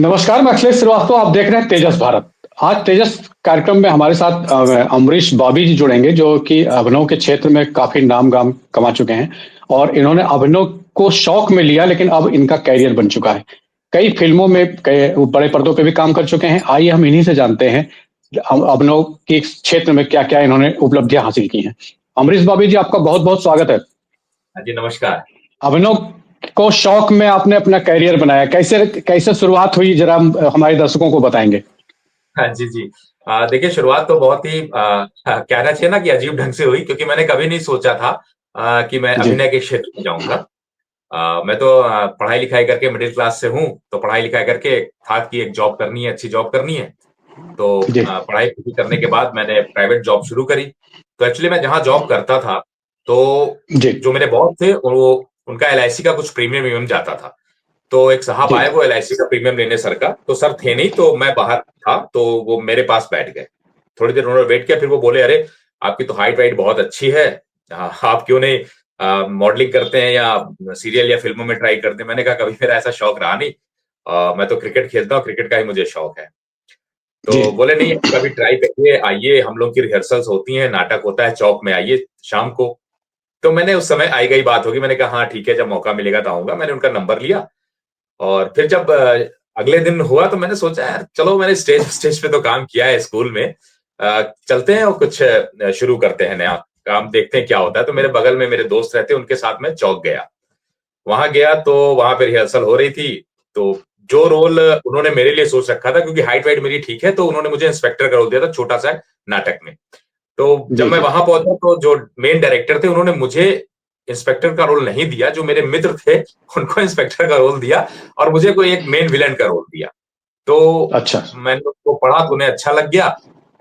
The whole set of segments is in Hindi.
नमस्कार, मैं अखिलेश श्रीवास्तव। आप देख रहे हैं तेजस भारत। आज तेजस कार्यक्रम में हमारे साथ अमरीश बॉबी जी जुड़ेंगे, जो कि अभिनव के क्षेत्र में काफी नाम गाम कमा चुके हैं। और इन्होंने अभिनव को शौक में लिया, लेकिन अब इनका कैरियर बन चुका है। कई फिल्मों में कई बड़े पर्दों पे भी काम कर चुके हैं। आइए हम इन्हीं से जानते हैं अभिनव के क्षेत्र में क्या क्या इन्होंने उपलब्धियां हासिल की हैं। अमरीश बॉबी जी, आपका बहुत बहुत स्वागत है। हाँ जी, नमस्कार। अभिनव को शौक में आपने अपना कैरियर बनाया, कैसे कैसे शुरुआत हुई, जरा हमारे दर्शकों को बताएंगे। हाँ जी, जी। देखिए, शुरुआत तो बहुत ही कहना चाहिए ना कि अजीब ढंग से हुई, क्योंकि मैंने कभी नहीं सोचा था कि मैं जी। अभिनय के क्षेत्र में जाऊँगा। मैं तो पढ़ाई-लिखाई करके मिडिल क्लास से हूँ, तो पढ़ाई-लिखाई करके था कि एक जॉब करनी है, अच्छी जॉब करनी है। तो जी। पढ़ाई पूरी करने के बाद मैंने प्राइवेट जॉब शुरू करी। तो एक्चुअली मैं जहाँ जॉब करता था, तो जी। जो मेरे बॉस थे, वो उनका एलआईसी का कुछ प्रीमियम-विमियम जाता था। तो एक साहब जी। आए वो एलआईसी का प्रीमियम लेने सर का, तो सर थे नहीं, तो मैं बाहर था, तो वो मेरे पास बैठ गए। थोड़ी देर उन्होंने वेट किया, फिर वो बोले, "अरे! आपकी तो हाइट-वाइट बहुत अच्छी है। आप क्यों नहीं मॉडलिंग करते हैं या सीरियल या फ़िल्मों में ट्राई करते हैं?" मैंने कहा, "कभी मेरा ऐसा शौक रहा नहीं। मैं तो क्रिकेट खेलता हूँ, क्रिकेट का ही मुझे शौक है।" जी। तो बोले, "नहीं, कभी ट्राई करिए, आइए, हम लोग की रिहर्सल्स होती हैं, नाटक होता है, चौक में आइए शाम को।" तो मैंने उस समय आई-गई बात होगी, मैंने कहा, "हाँ, ठीक है, जब मौका मिलेगा तो आऊँगा।" मैंने उनका नंबर लिया और फिर जब अगले दिन हुआ तो मैंने सोचा यार चलो मैंने स्टेज स्टेज पे तो काम किया है स्कूल में, चलते हैं और कुछ शुरू करते हैं नया काम, देखते हैं क्या होता है। तो मेरे बगल में मेरे दोस्त रहते, उनके साथ मैं चौक गया। वहाँ गया तो वहाँ पे रिहर्सल हो रही थी, तो जो रोल उन्होंने मेरे लिए सोच रखा था, क्योंकि हाइट वाइट मेरी ठीक है, तो उन्होंने मुझे इंस्पेक्टर का रोल दिया था छोटा-सा नाटक में। तो जब जी। मैं जी। वहाँ पहुँचा तो जो मेन डायरेक्टर थे उन्होंने मुझे इंस्पेक्टर का रोल नहीं दिया, जो मेरे मित्र थे उनको इंस्पेक्टर का रोल दिया और मुझे कोई एक मेन विलेन का रोल दिया। तो अच्छा। मैंने उसको पढ़ा तो उन्हें अच्छा लग गया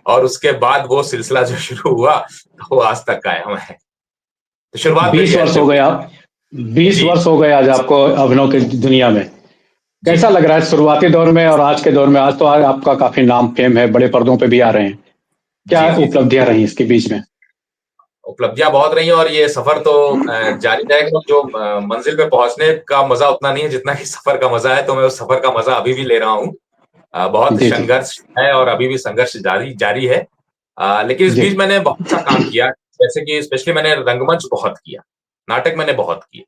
और उसके बाद वो सिलसिला जो शुरू हुआ, तो वो आज तक कायम है। तो शुरुआत मेरी 20 वर्ष ऐसे हो गए हुई। आप 20 जी। वर्ष हो गए आज आपको अभिनव की दुनिया में। जी। कैसा लग रहा है शुरुआती दौर में और आज के दौर में? आज तो आपका काफी नाम फेम है, बड़े पर्दों पे भी आ रहे हैं। क्या जी, जी, जी। उपलब्धियां रही इसके बीच में? उपलब्धियाँ बहुत रही हैं और ये सफ़र तो जारी रहेगा। जो मंज़िल पे पहुँचने का मज़ा उतना नहीं है जितना कि सफ़र का मज़ा है, तो मैं उस सफ़र का मज़ा अभी भी ले रहा हूँ। बहुत जी। जी। संघर्ष है और अभी भी संघर्ष जारी जारी है। लेकिन इस जी। बीच मैंने बहुत सा काम किया, जैसे कि स्पेशली मैंने रंगमंच बहुत किया, नाटक मैंने बहुत किए।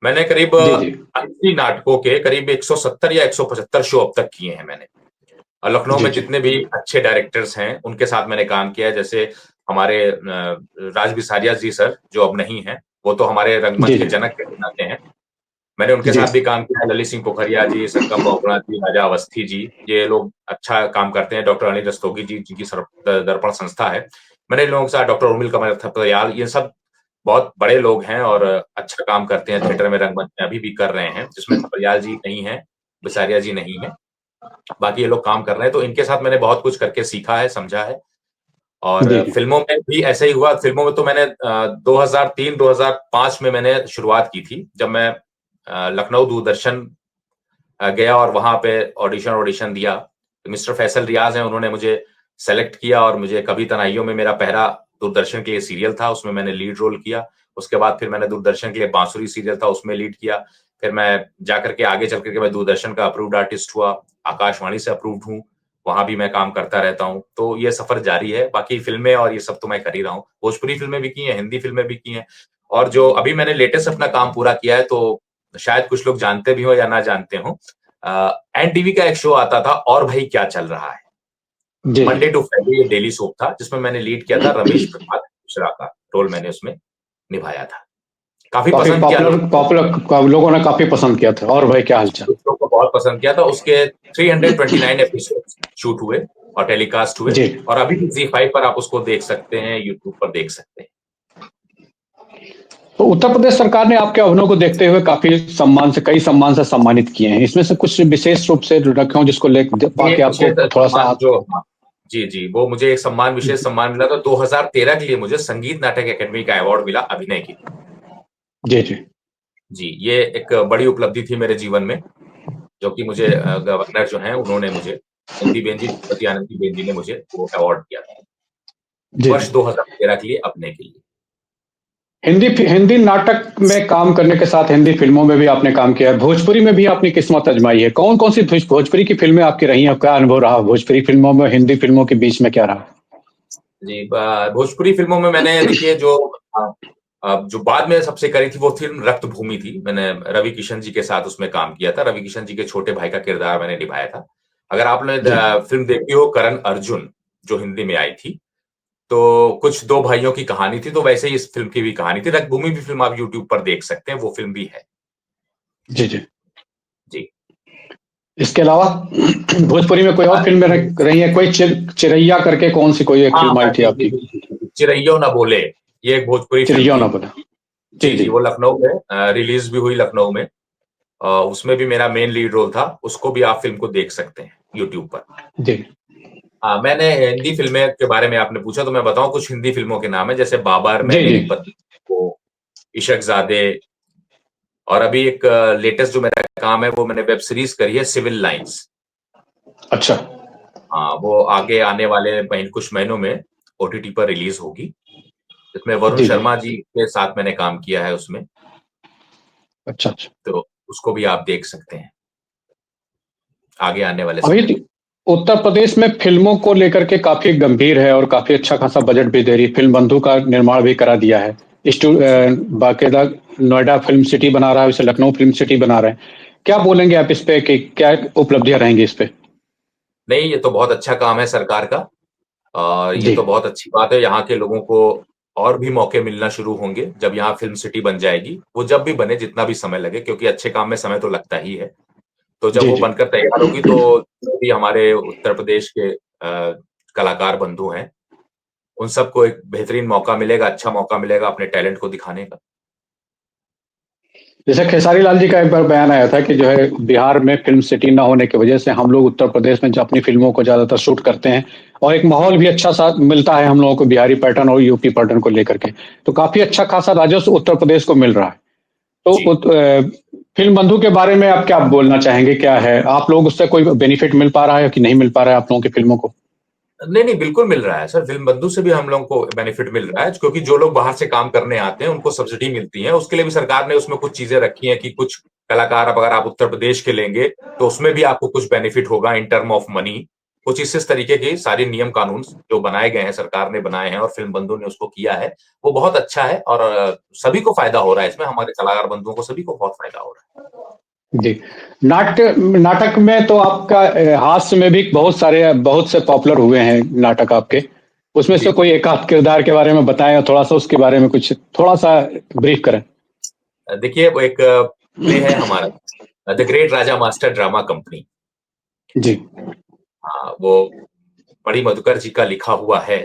मैंने करीब जी। जी। 80 नाटकों के करीब 170 या 175 शो अब तक किए हैं मैंने। लखनऊ जी। में जी। जितने भी अच्छे डायरेक्टर्स हैं, उनके साथ मैंने काम किया है। जैसे हमारे राज बिसारिया जी सर, जो अब नहीं हैं, वो तो हमारे रंगमंच जी। के जी। जनक कहे जाते हैं। मैंने उनके जी। साथ भी काम किया है, ललित सिंह पोखरिया जी, संगम बहुगुणा जी, राजा अवस्थी जी, ये लोग अच्छा काम करते हैं। डॉक्टर अनिल रस्तोगी जी, जिनकी दर्पण संस्था है। मैंने इन लोगों के साथ डॉक्टर उर्मिल कमल थपलियाल, ये सब बहुत बड़े लोग हैं और अच्छा काम करते हैं थिएटर में, रंगमंच में अभी भी कर रहे हैं, जिसमें थपलियाल जी नहीं हैं, बिसारिया जी नहीं हैं। बाकी ये लोग काम कर रहे हैं, तो इनके साथ मैंने बहुत कुछ करके सीखा है, समझा है। और जी। जी। फ़िल्मों में भी ऐसा ही हुआ। फ़िल्मों में तो मैंने 2003-2005 में मैंने शुरुआत की थी, जब मैं लखनऊ दूरदर्शन गया और वहाँ पे ऑडिशन दिया। तो मिस्टर फैसल रियाज़ हैं, उन्होंने मुझे सेलेक्ट किया और मुझे कभी तन्हाइयों में मेरा पहला दूरदर्शन के लिए सीरियल था, उसमें मैंने लीड रोल किया। उसके बाद फिर मैंने दूरदर्शन के लिए बांसुरी सीरियल था, उसमें लीड किया। फिर मैं जाकर के आगे चल कर के मैं दूरदर्शन का अप्रूव्ड आर्टिस्ट हुआ, आकाशवाणी से अप्रूव्ड हूँ, वहाँ भी मैं काम करता रहता हूँ। तो ये सफ़र जारी है, बाकी फ़िल्में और ये सब तो मैं कर ही रहा हूँ। भोजपुरी फ़िल्में भी की हैं, हिंदी फ़िल्में भी की हैं और जो अभी मैंने लेटेस्ट अपना काम पूरा किया है, तो शायद कुछ लोग जानते भी हों या ना जानते हों। एनटीवी का एक शो आता था, और भाई क्या चल रहा है? जी। जी। मंडे टू फ्राइडे ये डेली सोप था, जिसमें मैंने लीड किया था, रमेश प्रभात मिश्रा का रोल मैंने उसमें निभाया था। काफ़ी काफी पसंद किया पॉपुलर लोगों ने, पॉपुलर लोगों ने काफी पसंद किया था। और भाई क्या हालचाल? कुछ लोगों को बहुत पसंद किया था। उसके 329 एपिसोड्स शूट हुए और टेलीकास्ट हुए जी। और अभी भी ज़ी5 पर आप उसको देख सकते हैं, यूट्यूब पर देख सकते हैं। तो उत्तर प्रदेश सरकार ने आपके अभिनव को देखते हुए काफी सम्मान से, कई सम्मान से सम्मानित किए हैं। इसमें से कुछ विशेष रूप से रखे हों जिसको ले ये पाके एक आपको विशेष थोड़ा सा सम्मान जो, हाँ, जी, जी, वो मुझे एक सम्मान, विशेष सम्मान मिला था 2013 के लिए। मुझे संगीत नाटक अकादमी का अवार्ड मिला अभिनय के लिए। जी। जी। जी, ये एक बड़ी उपलब्धि थी मेरे जीवन में, जो कि मुझे गवर्नर जो हैं उन्होंने मुझे, आनंदीबेन जी, श्रीमती आनंदीबेन जी ने मुझे वो अवार्ड दिया था, जी। वर्ष 2013 के लिए अभिनय के लिए। हिंदी हिंदी नाटक में काम करने के साथ हिंदी फिल्मों में भी आपने काम किया है, भोजपुरी में भी आपने किस्मत आजमाई है। कौन कौन सी भोजपुरी की फिल्में आपकी रही हैं, क्या अनुभव रहा भोजपुरी फिल्मों में हिंदी फिल्मों के बीच में क्या रहा? जी, भोजपुरी फिल्मों में मैंने देखिए जो बाद में सबसे करी थी वो फिल्म रक्तभूमि थी। मैंने रवि किशन जी के साथ उसमें काम किया था। रवि किशन जी के छोटे भाई का किरदार मैंने निभाया था। अगर आपने जी फिल्म देखी हो करण अर्जुन, जो हिंदी में आई थी, तो कुछ दो भाइयों की कहानी थी, तो वैसे ही इस फिल्म की भी कहानी थी। रक्तभूमि भी फिल्म आप यूट्यूब पर देख सकते हैं, वो फिल्म भी है। जी जी। जी। इसके अलावा भोजपुरी में कोई और फिल्में रही है? कोई चिरैया करके कौन सी कोई एक हाँ फिल्म आई हाँ, थी जी जी आपकी? जी, चिरैयो ना बोले, ये एक भोजपुरी फिल्म चिरैया थी। ना बोला। जी जी जी जी, वो लखनऊ में रिलीज भी हुई लखनऊ में। उसमें भी मेरा मेन लीड रोल था। उसको भी आप फिल्म को देख सकते हैं यूट्यूब पर। जी मैंने हिंदी फिल्में के बारे में आपने पूछा, तो मैं बताऊं कुछ हिंदी फिल्मों के नाम है, जैसे बाबर, जी मैंने जी। ही पत्नी को, इशकजादे, और अभी एक लेटेस्ट जो मेरा काम है वो मैंने वेब सीरीज करी है सिविल लाइंस। अच्छा हाँ, वो आगे आने वाले कुछ महीनों में ओटीटी पर रिलीज होगी। जिसमें वरुण जी जी। शर्मा जी के साथ मैंने काम किया है उसमें। अच्छा अच्छा। तो उसको भी आप देख सकते हैं आगे आने वाले अभी समय में। उत्तर प्रदेश में फिल्मों को लेकर के काफी गंभीर है और काफी अच्छा खासा बजट भी दे रही है। फिल्म बंधु का निर्माण भी करा दिया है। जी। बाकायदा नोएडा फिल्म सिटी बना रहा है, उसे लखनऊ फिल्म सिटी बना रहे हैं। क्या बोलेंगे आप इस पे कि क्या उपलब्धियां रहेंगी इस पे? नहीं, ये तो बहुत अच्छा काम है सरकार का। और ये जी तो बहुत अच्छी बात है। यहाँ के लोगों को और भी मौके मिलना शुरू होंगे जब यहाँ फिल्म सिटी बन जाएगी। वो जब भी बने, जितना भी समय लगे, क्योंकि अच्छे काम में समय तो लगता ही है। तो जब जी वो जी। बनकर तैयार होगी, तो जो भी हमारे उत्तर प्रदेश के कलाकार बंधु हैं, उन सबको एक बेहतरीन मौका मिलेगा, अच्छा मौका मिलेगा अपने टैलेंट को दिखाने का। जैसे खेसारी लाल जी का एक बार बयान आया था कि जो है बिहार में फिल्म सिटी ना होने की वजह से हम लोग उत्तर प्रदेश में जो अपनी फिल्मों को ज्यादातर शूट करते हैं और एक माहौल भी अच्छा सा मिलता है हम लोगों को बिहारी पैटर्न और यूपी पैटर्न को लेकर के, तो काफी अच्छा खासा राजस्व उत्तर प्रदेश को मिल रहा है। तो जी। फिल्म बंधु के बारे में आप क्या बोलना चाहेंगे? क्या है, आप लोग उससे कोई बेनिफिट मिल पा रहा है कि नहीं मिल पा रहा है आप लोगों की फिल्मों को? नहीं नहीं, बिल्कुल मिल रहा है सर। फिल्म बंधु से भी हम लोगों को बेनिफिट मिल रहा है, क्योंकि जो लोग बाहर से काम करने आते हैं उनको सब्सिडी मिलती है। उसके लिए भी सरकार ने उसमें कुछ चीजें रखी हैं कि कुछ कलाकार अब अगर आप उत्तर प्रदेश के लेंगे तो उसमें भी आपको कुछ बेनिफिट होगा इन टर्म ऑफ मनी। कुछ इस तरीके की सारी नियम कानून जो बनाए गए हैं, सरकार ने बनाए हैं और फिल्म बंधु ने उसको किया है। वो बहुत अच्छा है और सभी को फायदा हो रहा है इसमें। हमारे कलाकार बंधुओं को सभी को बहुत फायदा हो रहा है। जी। नाट्य नाटक में तो आपका हास्य में भी बहुत से पॉपुलर हुए हैं नाटक आपके। उसमें जी से जी। कोई एक आध किरदार के बारे में बताएं और थोड़ा सा उसके बारे में कुछ थोड़ा सा ब्रीफ करें। देखिए, वो एक प्ले है हमारा, the great Raja master drama company. जी हाँ, वो मणि मधुकर जी का लिखा हुआ है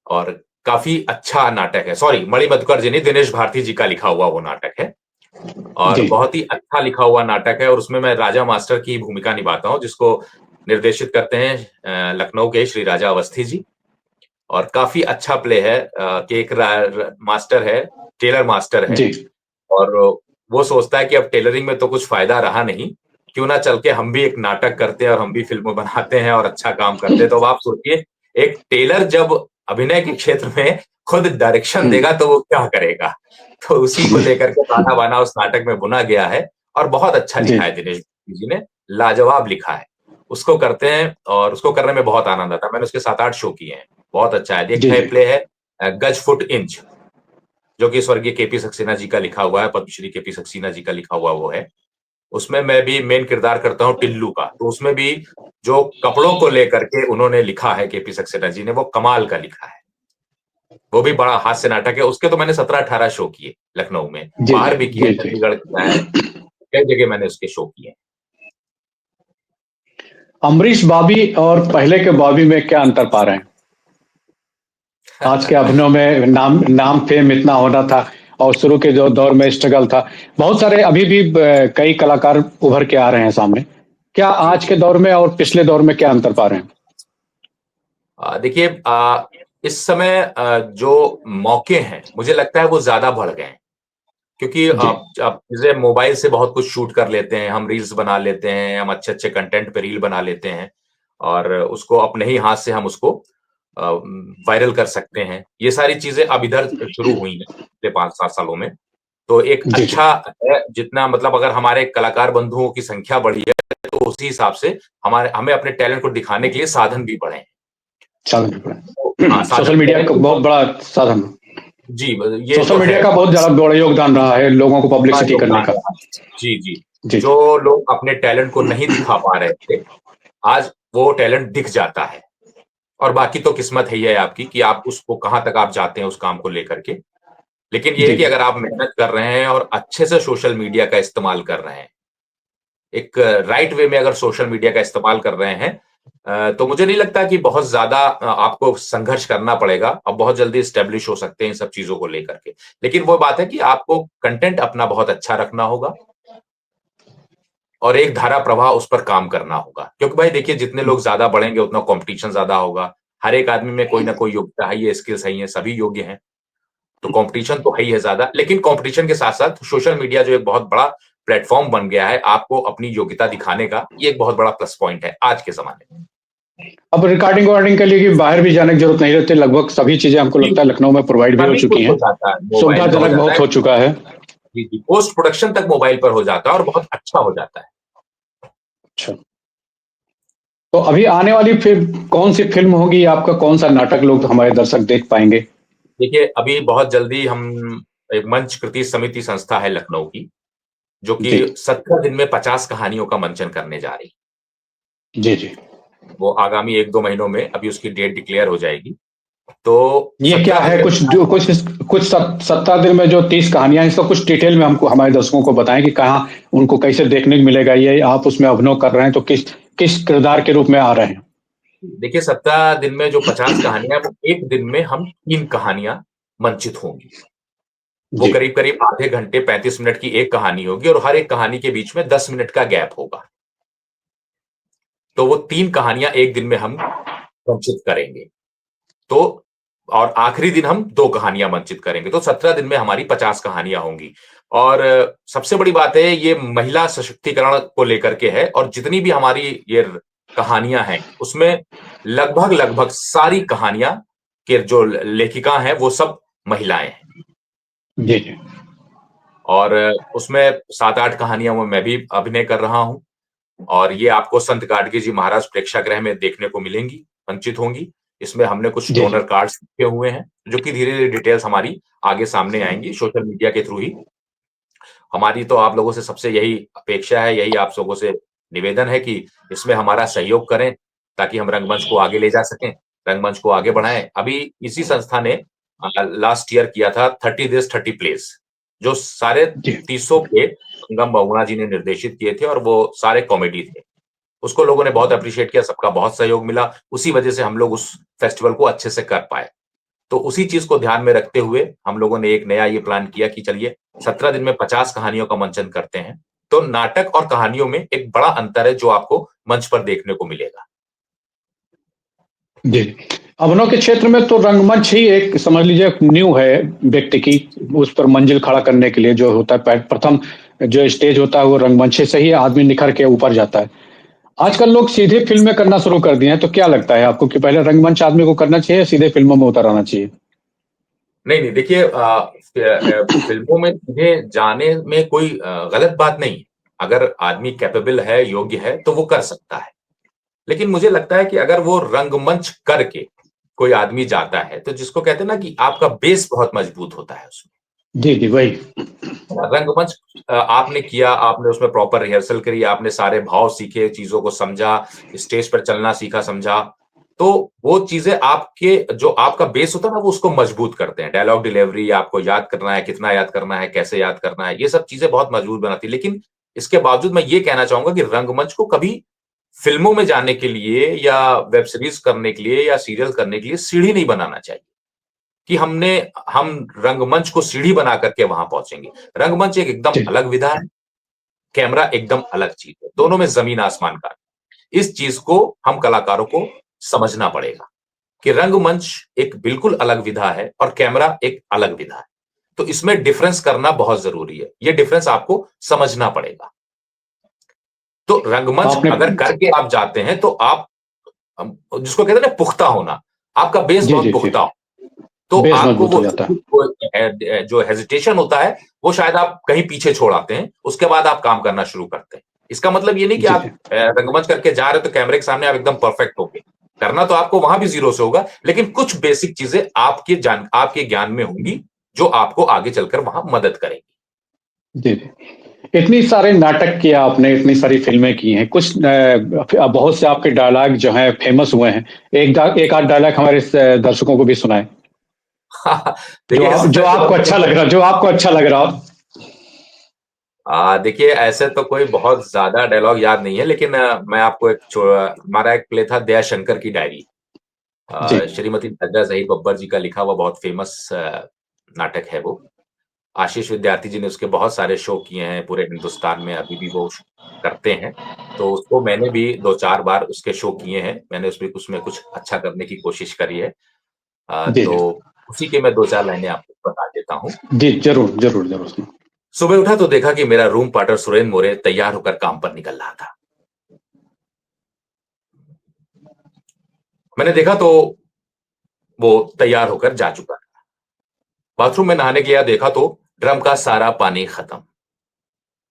और काफी अच्छा नाटक है। सॉरी, मणि मधुकर जी नहीं, दिनेश भारती जी का लिखा हुआ वो नाटक है और जी। बहुत ही अच्छा लिखा हुआ नाटक है। और उसमें मैं राजा मास्टर की भूमिका निभाता हूँ, जिसको निर्देशित करते हैं लखनऊ के श्री राजा अवस्थी जी। और काफी अच्छा प्ले है कि एक मास्टर है, टेलर मास्टर है, जी और वो सोचता है कि अब टेलरिंग में तो कुछ फायदा रहा नहीं, क्यों ना चल के हम भी एक नाटक करते हैं और हम भी फिल्में बनाते हैं और अच्छा काम करते हैं। तो अब आप सोचिए, एक टेलर जब अभिनय के क्षेत्र में खुद डायरेक्शन हम्म, देगा तो वो क्या करेगा। तो उसी को लेकर के ताना बाना उस नाटक में बुना गया है और बहुत अच्छा जी लिखा है दिनेश जी ने। लाजवाब लिखा है। उसको करते हैं और उसको करने में बहुत आनंद आता है। मैंने उसके 7-8 शो किए हैं। बहुत अच्छा है। एक जी है जी। प्ले है गज फुट इंच, जो कि स्वर्गीय केपी सक्सेना जी का लिखा हुआ है, पद्मश्री केपी सक्सेना जी का लिखा हुआ वो है। उसमें मैं भी मेन किरदार करता हूँ टिल्लू का। तो उसमें भी जो कपड़ों को लेकर के उन्होंने लिखा है केपी सक्सेना जी ने, वो कमाल का लिखा है। वो भी बड़ा हास्य नाटक है। उसके तो मैंने 17-18 शो किए लखनऊ में, जी जी। बाहर भी किए, जी जी। चंडीगढ़ किया है, कई जगह मैंने उसके शो किए। अमरीश बॉबी और पहले के बॉबी में क्या अंतर पा रहे हैं? आज के अभिनव में नाम नाम फेम इतना होना था और शुरू के जो दौर में स्ट्रगल था। बहुत सारे अभी भी कई कलाकार उभर के आ रहे हैं सामने। क्या जी आज जी। के दौर में और पिछले दौर में क्या अंतर पा रहे हैं? देखिए, इस समय जो मौके हैं मुझे लगता है वो ज्यादा बढ़ गए हैं, क्योंकि जी आप जैसे मोबाइल से बहुत कुछ शूट कर लेते हैं, हम रील्स बना लेते हैं, हम अच्छे अच्छे कंटेंट पे रील बना लेते हैं और उसको अपने ही हाथ से हम उसको वायरल कर सकते हैं। ये सारी चीजें अब इधर शुरू हुई हैं पिछले 5-7 सालों में। तो एक जी जी। अच्छा है, जितना मतलब अगर हमारे कलाकार बंधुओं की संख्या बढ़ी है तो उसी हिसाब से हमें अपने टैलेंट को दिखाने के लिए साधन भी बढ़े हैं। साधन भी तो बढ़े। सोशल साधन मीडिया बढ़े का तो बहुत बड़ा साधन, जी, ये सोशल तो मीडिया है। का बहुत ज्यादा बड़ा योगदान रहा है लोगों को बड़ा पब्लिसिटी करने योगदान का। रहा। जी, जी। जी जी। जो लोग अपने टैलेंट को नहीं दिखा पा रहे थे, आज वो टैलेंट दिख जाता है। और बाकी तो किस्मत है ही है आपकी कि आप उसको कहाँ तक आप जाते हैं उस काम को लेकर के। लेकिन ये है जी कि जी। अगर आप मेहनत कर रहे हैं और अच्छे से सोशल मीडिया का इस्तेमाल कर रहे हैं, एक राइट वे में अगर सोशल मीडिया का इस्तेमाल कर रहे हैं, तो मुझे नहीं लगता कि बहुत ज़्यादा आपको संघर्ष करना पड़ेगा। अब बहुत जल्दी एस्टेब्लिश हो सकते हैं इन सब चीज़ों को लेकर के। लेकिन वो बात है कि आपको कंटेंट अपना बहुत अच्छा रखना होगा और एक धारा प्रवाह उस पर काम करना होगा। क्योंकि भाई देखिए, जितने लोग ज़्यादा बढ़ेंगे उतना कॉम्पिटिशन ज़्यादा होगा। हर एक आदमी में कोई ना कोई योग्यता है, ये स्किल्स है, ये सभी योग्य हैं। तो कॉम्पिटिशन तो है ही है ज़्यादा, लेकिन कॉम्पिटिशन के साथ-साथ सोशल मीडिया जो एक बहुत बड़ा प्लेटफ़ॉर्म बन गया है, आपको अपनी योग्यता दिखाने का, ये एक बहुत बड़ा प्लस पॉइंट है आज के ज़माने में। अब रिकॉर्डिंग वॉर्डिंग के लिए कि बाहर भी जाने की जरूरत नहीं रहती, लगभग सभी चीजें हमको जी, लगता है लखनऊ में प्रोवाइड भी हो सभी चुकी कुछ हो हैं। जाता है, मोबाइल पे हो सुविधाजनक जाता बहुत है। हो चुका है। जी, जी, पोस्ट प्रोडक्शन तक मोबाइल पर हो जाता है और बहुत अच्छा हो जाता है। अच्छा, तो अभी आने वाली फिल्म कौन सी फिल्म होगी, आपका कौन सा नाटक लोग हमारे दर्शक देख पाएंगे? देखिए, अभी बहुत जल्दी हम एक मंच कृति समिति संस्था है लखनऊ की, जो जी कि 17 दिन में 50 कहानियों का मंचन करने जा रही है। जी जी। वो आगामी 1-2 महीनों में अभी उसकी डेट डिक्लेयर हो जाएगी। तो ये क्या 17 दिन है, में कुछ 50 जो कुछ 17 दिन में जो 30 कहानियां, इसका कुछ डिटेल में हमको हमारे दर्शकों को बताएं कि कहाँ उनको कैसे देखने को मिलेगा, ये आप उसमें अभिनय कर रहे हैं तो किस किस किरदार के रूप में आ रहे हैं? देखिए, 17 दिन में जो 50 कहानियाँ, वो 1 दिन में हम 3 कहानियाँ मंचित होंगी। वो जी करीब-करीब आधे घंटे 35 मिनट की एक कहानी होगी और हर एक कहानी के बीच में 10 मिनट का गैप होगा। तो वो 3 कहानियाँ 1 दिन में हम मंचित करेंगे। तो और आखिरी दिन हम 2 कहानियाँ मंचित करेंगे। तो 17 दिन में हमारी 50 कहानियाँ होंगी। और सबसे बड़ी बात है, ये महिला सशक्तिकरण को लेकर के है और जितनी भी हमारी ये कहानियाँ हैं, उसमें लगभग-लगभग सारी कहानियाँ के जो लेखिका हैं, वो सब महिलाएँ हैं। जी जी। और उसमें 7-8 कहानियों में मैं भी अभिनय कर रहा हूँ और ये आपको संत गाडगे जी महाराज प्रेक्षागृह में देखने को मिलेंगी, मंचित होंगी। इसमें हमने कुछ जी जी। डोनर कार्ड्स लिखे हुए हैं, जो कि धीरे-धीरे डिटेल्स हमारी आगे सामने आएँगी सोशल मीडिया के थ्रू ही। हमारी तो आप लोगों से सबसे यही अपेक्षा है, यही आप लोगों से निवेदन है कि इसमें हमारा सहयोग करें, ताकि हम रंगमंच को आगे ले जा सकें, रंगमंच को आगे बढ़ाएँ। अभी इसी संस्था ने लास्ट ईयर किया था 30 डेज़ 30 प्लेज़, जो सारे जी 30 प्ले संगम बहुगुणा जी ने निर्देशित किए थे और वो सारे कॉमेडी थे। उसको लोगों ने बहुत एप्रिशिएट किया, सबका बहुत सहयोग मिला, उसी वजह से हम लोग उस फेस्टिवल को अच्छे से कर पाए। तो उसी चीज़ को ध्यान में रखते हुए हम लोगों ने एक नया ये प्लान किया कि चलिए 17 दिन में 50 कहानियों का मंचन करते हैं। तो नाटक और कहानियों में एक बड़ा अंतर है जो आपको मंच पर देखने को मिलेगा। जी। अभिनव के क्षेत्र में तो रंगमंच ही एक समझ लीजिए एक नींव है व्यक्ति की, उस पर मंजिल खड़ा करने के लिए जो होता है प्रथम जो स्टेज होता है वो रंगमंच से ही आदमी निखर के ऊपर जाता है। जी। आजकल लोग सीधे फ़िल्में करना शुरू कर दिए हैं, तो क्या लगता है आपको कि पहले रंगमंच आदमी को करना चाहिए या सीधे फ़िल्मों में उतर आना चाहिए? नहीं, नहीं देखिए, फ़िल्मों में सीधे जाने में कोई गलत बात नहीं है। अगर आदमी कैपेबल है, योग्य है, तो वो कर सकता है। लेकिन मुझे लगता है कि अगर वो रंगमंच करके कोई आदमी जाता है, तो जिसको कहते हैं ना कि आपका बेस बहुत मजबूत होता है उसमें। जी, जी, वही। रंगमंच आपने किया, आपने उसमें प्रॉपर रिहर्सल करी, आपने सारे भाव सीखे, चीज़ों को समझा, स्टेज पर चलना सीखा, समझा। तो वो चीज़ें आपके जो आपका बेस होता है ना, वो उसको मजबूत करते हैं। डायलॉग डिलीवरी आपको याद करना है, कितना याद करना है, कैसे याद करना है, ये सब चीज़ें बहुत मजबूत बनाती हैं। लेकिन इसके बावजूद मैं ये कहना चाहूँगा कि रंगमंच को कभी फ़िल्मों में जाने के लिए या वेब सीरीज़ करने के लिए या सीरियल करने के लिए सीढ़ी नहीं बनाना चाहिए। कि हम रंगमंच को सीढ़ी बना करके वहां पहुंचेंगे। रंगमंच एक एकदम जी, अलग विधा है, कैमरा एकदम अलग चीज है। दोनों में जमीन आसमान का। इस चीज को हम कलाकारों को समझना पड़ेगा कि रंगमंच एक बिल्कुल अलग विधा है और कैमरा एक अलग विधा है। तो इसमें डिफरेंस करना बहुत जरूरी है। ये डिफरेंस आपको समझना पड़ेगा। तो रंगमंच आपने अगर करके आप जाते हैं तो आप जिसको कहते हैं ना पुख्ता होना, आपका बेस जी बहुत जी जी पुख्ता हो, तो बेस आपको मजबूत हो जाता है। वो जो हेजिटेशन होता है वो शायद आप कहीं पीछे छोड़ आते हैं, उसके बाद आप काम करना शुरू करते हैं। इसका मतलब ये नहीं कि जी आप जी रंगमंच करके जा रहे हो तो कैमरे के सामने आप एकदम परफेक्ट होंगे। करना तो आपको वहां भी जीरो से होगा, लेकिन कुछ बेसिक चीजें आपके ज्ञान में होंगी जो आपको आगे चलकर वहां मदद करेंगी। जी जी। इतनी सारे नाटक किया आपने, इतनी सारी फिल्में की हैं, कुछ बहुत से आपके डायलॉग जो हैं फेमस हुए हैं। एक आध डायलॉग हमारे दर्शकों को भी सुनाएं, देखिए जो इसमें आपको अच्छा लग रहा, जो आपको अच्छा लग रहा हो। देखिए ऐसे तो कोई बहुत ज्यादा डायलॉग याद नहीं है, लेकिन मैं आपको हमारा एक प्ले था दयाशंकर की डायरी। जी श्रीमती नजरा जहीर बब्बर जी का लिखा हुआ बहुत फेमस नाटक है वो। आशीष विद्यार्थी जी ने उसके बहुत सारे शो किए हैं पूरे हिंदुस्तान में, अभी भी वो करते हैं। तो उसको मैंने भी 2-4 बार उसके शो किए हैं। मैंने उसमें कुछ अच्छा करने की कोशिश करी है। जी तो जी उसी के मैं 2-4 लाइनें आपको बता देता हूँ। जी, जरूर जरूर जरूर। सुबह उठा तो देखा कि मेरा रूम पार्टनर सुरेंद्र मोरे तैयार होकर काम पर निकल रहा था। मैंने देखा तो वो तैयार होकर जा चुका था। बाथरूम में नहाने गया, देखा तो ड्रम का सारा पानी खत्म।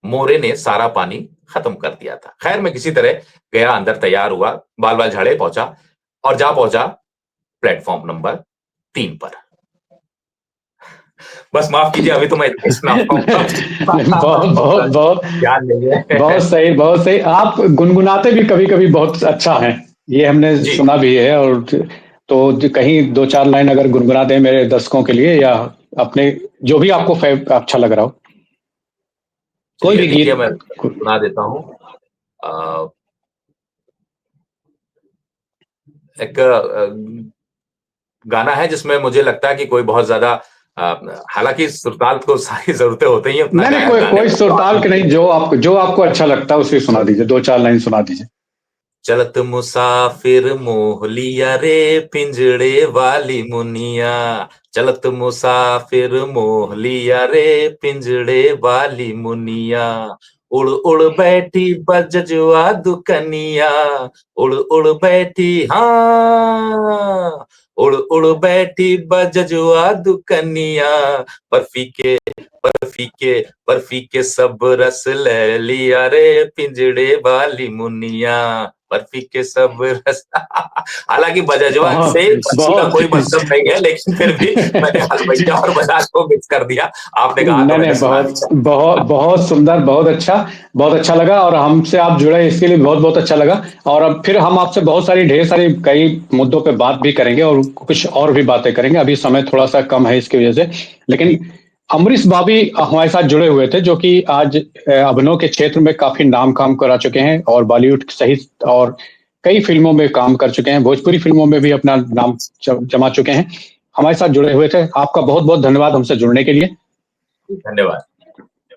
मोरे ने सारा पानी खत्म कर दिया था। खैर मैं किसी तरह गया अंदर, तैयार हुआ, बाल बाल झाड़े पहुंचा और जा पहुंचा प्लेटफॉर्म नंबर 3 पर। बस माफ कीजिए, अभी तो मैं इतना ही सुना पाऊंगा। बहुत बहुत बहुत ध्यान नहीं है। बहुत सही, बहुत सही। आप गुनगुनाते भी कभी कभी बहुत अच्छा हैं, ये हमने जी सुना भी है। और तो कहीं दो चार लाइन अगर गुनगुना दें मेरे दर्शकों के लिए, या अपने जो भी आपको अच्छा लग रहा हो, कोई चलिए भी देखिए मैं गीत। सुना देता हूँ। एक गाना है जिसमें मुझे लगता है कि कोई बहुत ज्यादा, हालांकि सुरताल को सारी जरूरतें होती हैं, उतना नहीं नहीं, गायक कोई गाने कोई में तो सुरताल आदमी के नहीं, जो आपको अच्छा लगता है उसे सुना दीजिए, दो चार लाइन सुना दीजिए। चलत मुसाफिर मोह लिया रे पिंजड़े वाली मुनिया। चलत मुसाफिर मोह लिया रे पिंजड़े वाली मुनिया। उड़ उड़ बैठी बजजुआ दुकनिया। उड़ उड़ बैठी, हाँ, उड़ उड़ बैठी बजजुआ दुकनिया। बर्फी के बर्फी के बर्फी के सब रस ले लिया रे पिंजड़े वाली मुनिया। बर्फी के सब रस। हालांकि बजजवा से बहुत पक्षी का बहुत कोई मतलब नहीं है, लेकिन फिर भी मैंने हलवैया और बजाज को मिक्स कर दिया। आपने कहा तो नहीं मैंने नहीं, सुना बहुत दिया। बहुत बहुत सुंदर, बहुत अच्छा लगा। और हमसे आप जुड़े इसके लिए बहुत बहुत अच्छा लगा। और अब फिर हम आपसे बहुत सारी, ढेर सारी, कई मुद्दों पे बात भी करेंगे और कुछ और भी बातें करेंगे। अभी समय थोड़ा सा कम है इसकी वजह से। लेकिन अमरीश बाबी हमारे साथ जुड़े हुए थे, जो कि आज अभिनय के क्षेत्र में काफी नाम काम करा चुके हैं और बॉलीवुड सहित और कई फिल्मों में काम कर चुके हैं, भोजपुरी फिल्मों में भी अपना नाम जमा चुके हैं। हमारे साथ जुड़े हुए थे। आपका बहुत बहुत धन्यवाद हमसे जुड़ने के लिए। धन्यवाद।